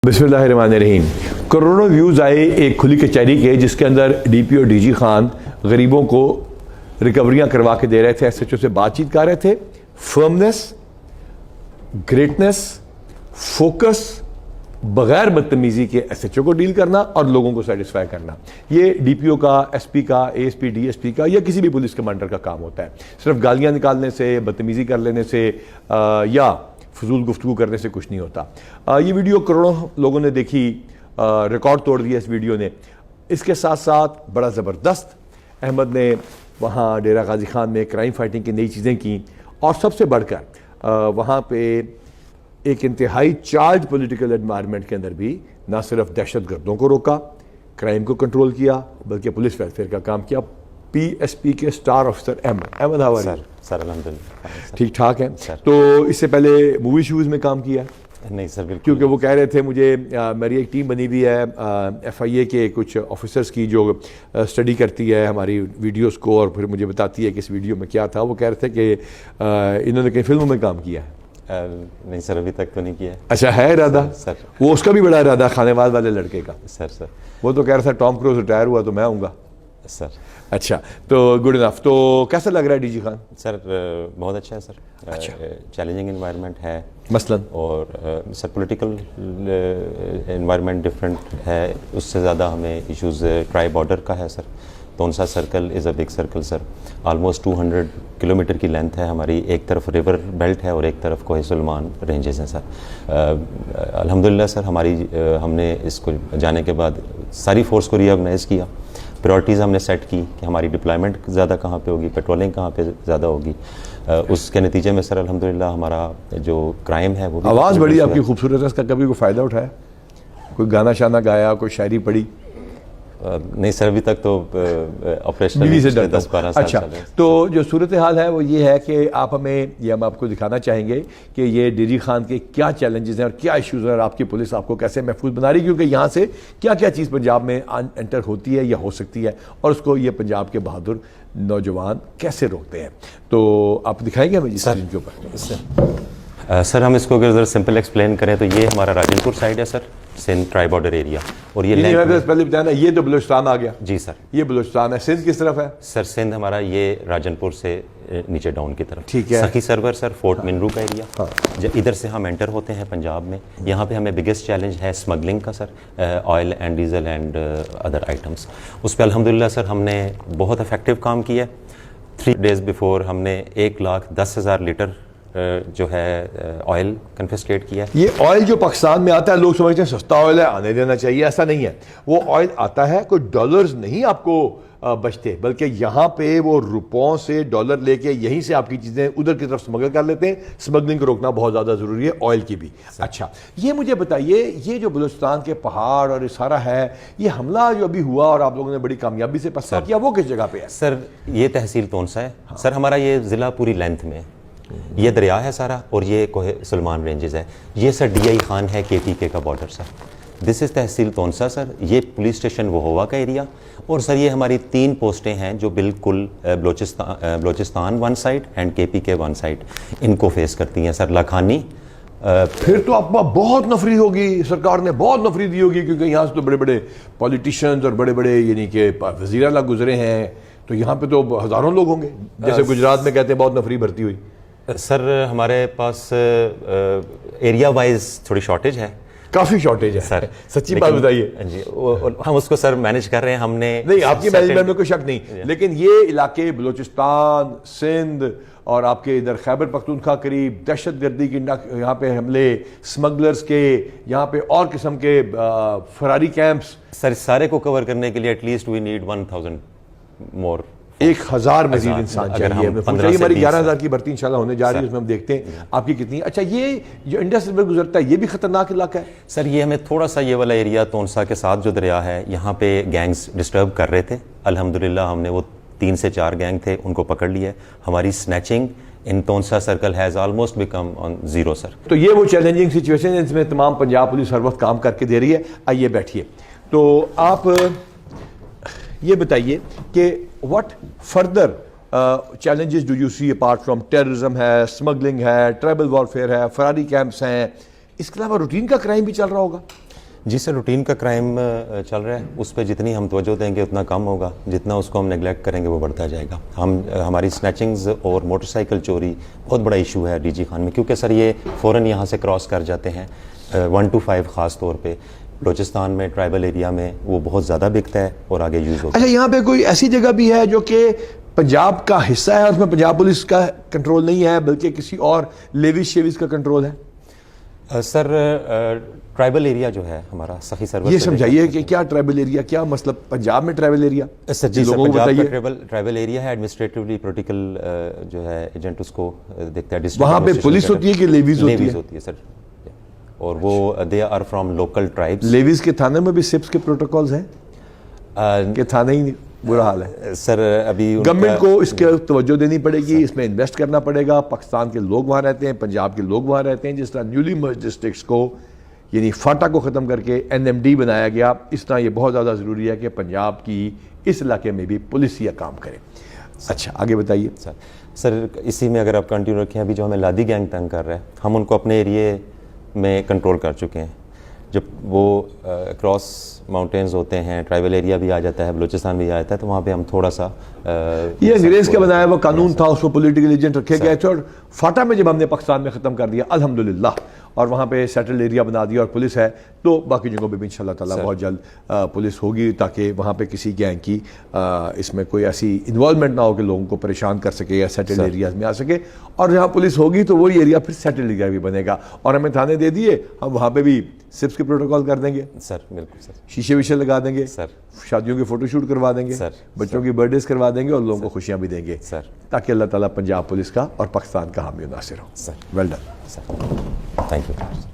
बिस्मिल्लाहिर्रहमानिर्रहीम। करोड़ों व्यूज़ आए एक खुली कचहरी के, जिसके अंदर डीपीओ डीजी खान गरीबों को रिकवरियां करवा के दे रहे थे, एसएचओ से बातचीत कर रहे थे। फर्मनेस, ग्रेटनेस, फोकस, बगैर बदतमीजी के एसएचओ को डील करना और लोगों को सेटिस्फाई करना, ये डीपीओ का, एसपी का, एएसपी, डीएसपी का या किसी भी पुलिस कमांडर का काम होता है। सिर्फ गालियां निकालने से, बदतमीजी कर लेने से या फजूल गुफ्तगू करने से कुछ नहीं होता। ये वीडियो करोड़ों लोगों ने देखी, रिकॉर्ड तोड़ दिया इस वीडियो ने। इसके साथ साथ बड़ा ज़बरदस्त अहमद ने वहाँ डेरा गाजी खान में क्राइम फाइटिंग की नई चीज़ें की, और सबसे बढ़कर वहाँ पे एक इंतहाई चार्ज पॉलिटिकल एनवायरनमेंट के अंदर भी ना सिर्फ दहशत गर्दों को रोका, क्राइम को कंट्रोल किया, बल्कि पुलिस वेलफेयर का काम किया। पीएसपी के स्टार ऑफिसर अहमद हावर सर अल्हम्दुलिल्लाह ठीक ठाक है। तो इससे पहले मूवी शूज़ में काम किया? नहीं सर, बिल्कुल। क्योंकि वो कह रहे थे मुझे, मेरी एक टीम बनी हुई है एफआईए के कुछ ऑफिसर्स की, जो स्टडी करती है हमारी वीडियोस को और फिर मुझे बताती है कि इस वीडियो में क्या था। वो कह रहे थे कि इन्होंने कई फिल्मों में काम किया है। नहीं सर, अभी तक तो नहीं किया। अच्छा, है इरादा? सर वो उसका भी बड़ा इरादा, खानेवाल वाले लड़के का। सर वो तो कह रहा था टॉम क्रूज रिटायर हुआ तो मैं आऊँगा। सर अच्छा, तो गुड इनफ। तो कैसा लग रहा है डीजी खान? सर बहुत अच्छा है सर। अच्छा, चैलेंजिंग एनवायरनमेंट है मसलन, और सर पॉलिटिकल एनवायरनमेंट डिफरेंट है। उससे ज़्यादा हमें इश्यूज़ ट्राई बॉर्डर का है sir. Taunsa circle is a big circle sir. Almost 200 kilometre की लेंथ है हमारी। एक तरफ रिवर बेल्ट है और एक तरफ कोहे सुलेमान रेंजेस हैं सर। अल्हम्दुलिल्लाह सर, हमने इसको जाने के बाद सारी फोर्स को रीऑर्गेनाइज़ किया। प्रायोरिटीज़ हमने सेट की कि हमारी डिप्लॉयमेंट ज़्यादा कहाँ पे होगी, पेट्रोलिंग कहाँ पे ज़्यादा होगी। उसके नतीजे में सर अल्हम्दुलिल्लाह हमारा जो क्राइम है वो। आवाज़ बड़ी आपकी खूबसूरत है, इसका कभी कोई फ़ायदा उठाया? कोई गाना शाना गाया, कोई शायरी पढ़ी? नहीं सर, अभी तक तो ऑपरेशनल 10-12 साल। अच्छा, तो जो सूरत हाल है वो ये है कि आप हमें, ये हम आपको दिखाना चाहेंगे कि ये डीजी खान के क्या चैलेंजेस हैं और क्या इश्यूज़ हैं, और आपकी पुलिस आपको कैसे महफूज बना रही है, क्योंकि यहाँ से क्या क्या चीज़ पंजाब में एंटर होती है या हो सकती है, और उसको ये पंजाब के बहादुर नौजवान कैसे रोकते हैं। तो आप दिखाएंगे हमें स्क्रीन के ऊपर? सर हम इसको अगर सिंपल एक्सप्लेन करें तो ये हमारा राजनपुर साइड है sir, Sindh tri border area. और ये पहले बताया ना, ये तो बलूचिस्तान आ गया। जी सर, ये बलूचिस्तान है। सिंध किस तरफ है? सर सिंध हमारा ये राजनपुर से नीचे डाउन की तरफ। ठीक है। सखी सरवर सर, फोर्ट मिनरू का एरिया। जब इधर से हम एंटर होते हैं पंजाब में, यहाँ पे हमें बिगेस्ट चैलेंज है स्मगलिंग का sir, oil and diesel and other items. उस पर अल्हम्दुलिल्लाह सर हमने बहुत इफेक्टिव काम किया। 3 डेज़ बिफोर हमने 1,10,000 लीटर जो है ऑयल कन्फिस्केट किया। ये ऑयल जो पाकिस्तान में आता है, लोग समझते हैं सस्ता ऑयल है, आने देना चाहिए। ऐसा नहीं है। वो ऑयल आता है, कोई डॉलर्स नहीं आपको बचते, बल्कि यहाँ पे वो रुपयों से डॉलर लेके यहीं से आपकी चीज़ें उधर की तरफ स्मगल कर लेते हैं। स्मगलिंग को रोकना बहुत ज़्यादा ज़रूरी है, ऑयल की भी। अच्छा, ये मुझे बताइए, ये जो बलूचिस्तान के पहाड़ और ये सारा है, ये हमला जो अभी हुआ और आप लोगों ने बड़ी कामयाबी से पसार किया, वो किस जगह पे है? सर ये तहसील तोनसा है। हाँ। सर हमारा ये ज़िला पूरी लेंथ में, ये दरिया है सारा, और ये कोहे सुलेमान रेंजेस है। ये सर डीआई खान है, केपीके का border sir. This is tehsil Taunsa sir. ये पुलिस स्टेशन वहोवा का एरिया, और सर ये हमारी 3 पोस्टें हैं जो बिल्कुल Balochistan one side and KPK one side इनको फेस करती हैं सर। लाखानी फिर तो आप बहुत नफरी होगी, सरकार ने बहुत नफरी दी होगी, क्योंकि यहाँ से तो बड़े बड़े पॉलिटिशियंस और बड़े बड़े यानी कि वज़ीर आला गुजरे हैं, तो यहाँ पे तो हज़ारों लोग होंगे। जैसे गुजरात में कहते हैं बहुत नफरी भर्ती हुई। सर हमारे पास एरिया वाइज थोड़ी शॉर्टेज है, काफ़ी शॉर्टेज है सर। सच्ची बात बताइए जी। हम उसको सर मैनेज कर रहे हैं। हमने नहीं, आपकी मैनेजमेंट में कोई शक नहीं, लेकिन ये इलाके बलूचिस्तान, सिंध और आपके इधर खैबर पख्तूनख्वा करीब दहशत गर्दी की यहाँ पे हमले, स्मगलर्स के यहाँ पे और किस्म के फरारी कैंप्स, सर सारे को कवर करने के लिए एटलीस्ट वी नीड 1000 मोर, 1000 मजीद इंसान चाहिए। हमारी 11,000 की भर्ती इंशाल्लाह होने जा रही है, उसमें हम देखते हैं आपकी कितनी। अच्छा, ये जो इंडस रिवर गुजरता है, ये भी खतरनाक इलाका है सर। ये हमें थोड़ा सा, ये वाला एरिया तोनसा के साथ जो दरिया है, यहाँ पे गैंग्स डिस्टर्ब कर रहे थे। अल्हम्दुलिल्लाह हमने वो 3 से 4 गैंग थे, उनको पकड़ लिया। हमारी snatching in Taunsa circle has almost become on 0 sir. तो ये वो चैलेंजिंग सिचुएशन है जिसमें तमाम पंजाब पुलिस हर वक्त काम करके दे रही है। आइए बैठिए। तो आप ये बताइए कि what further challenges do you see apart from terrorism है, स्मगलिंग है, ट्राइबल वॉरफेयर है, फरारी कैंप्स हैं, इसके अलावा रूटीन का क्राइम भी चल रहा होगा? जी सर, रूटीन का क्राइम चल रहा है, उस पर जितनी हम तवज्जो देंगे उतना कम होगा, जितना उसको हम नेगलेक्ट करेंगे वो बढ़ता जाएगा। हमारी स्नैचिंग्स और मोटरसाइकिल चोरी बहुत बड़ा इशू है डीजी खान में, क्योंकि सर ये फ़ौरन यहाँ से क्रॉस कर जाते हैं 1 to 5 ख़ास तौर पे बलूचिस्तान में, ट्राइबल एरिया में वो बहुत ज़्यादा बिकता है और आगे यूज़ होता है। अच्छा, यहाँ पे कोई ऐसी जगह भी है जो कि पंजाब का हिस्सा है और उसमें पंजाब पुलिस का कंट्रोल नहीं है बल्कि किसी और लेविस शेविस का कंट्रोल है? सर ट्राइबल एरिया जो है हमारा सखी सर्वर, ये समझाइए कि क्या ट्राइबल एरिया, क्या मतलब पंजाब में ट्राइबल एरिया? सर जी, लोगों को पंजाब बताइए। का ट्राइबल एरिया है, एडमिनिस्ट्रेटिवली पोलिटिकल जो है एजेंट उसको देखता है। वहाँ पे पुलिस होती है कि लेविस होती है सर, और वो they are from local tribes. Levies के थाने में भी सिप्स के प्रोटोकॉल्स हैं कि थाने ही नहीं? बुरा हाल है सर। अभी गवर्नमेंट को इसके तवज्जो देनी पड़ेगी, इसमें इन्वेस्ट करना पड़ेगा। पाकिस्तान के लोग वहाँ रहते हैं, पंजाब के लोग वहाँ रहते हैं। जिस तरह न्यूली मर्ज डिस्ट्रिक्ट्स को यानी फाटा को ख़त्म करके NMD बनाया गया, इस तरह ये बहुत ज़्यादा ज़रूरी है कि पंजाब की इस इलाके में भी पुलिस यह काम करे। अच्छा, आगे बताइए सर। इसी में अगर आप कंटिन्यू रखें, अभी जो हमें लादी गैंग तंग कर रहा है, हम उनको अपने एरिए में कंट्रोल कर चुके हैं। जब वो क्रॉस माउंटेन्स होते हैं, ट्राइबल एरिया भी आ जाता है, बलूचिस्तान भी आ जाता है, तो वहाँ पे हम थोड़ा सा ये अंग्रेज़ का बनाया हुआ कानून था, उसको पॉलिटिकल एजेंट रखे गए थे। और फाटा में जब हमने पाकिस्तान में ख़त्म कर दिया अल्हम्दुलिल्लाह, और वहाँ पे सेटल्ड एरिया बना दिया और पुलिस है, तो बाकी जगहों पे भी इंशाल्लाह ताला बहुत जल्द पुलिस होगी, ताकि वहाँ पे किसी गैंग की इसमें कोई ऐसी इन्वॉल्वमेंट ना हो कि लोगों को परेशान कर सके या सेटल्ड एरियाज में आ सके। और जहाँ पुलिस होगी तो वही एरिया फिर सेटल्ड एरिया भी बनेगा। और हमें थाने दे दिए, हम वहाँ पे भी सिप्स के प्रोटोकॉल कर देंगे सर। बिल्कुल सर। शीशे वीशे लगा देंगे सर, शादियों के फोटोशूट करवा देंगे सर, बच्चों की बर्थडेज करवा देंगे और लोगों को खुशियाँ भी देंगे सर, ताकि अल्लाह ताला पंजाब पुलिस का और पाकिस्तान का हामी नासिर हो। Sir well done sir, thank you.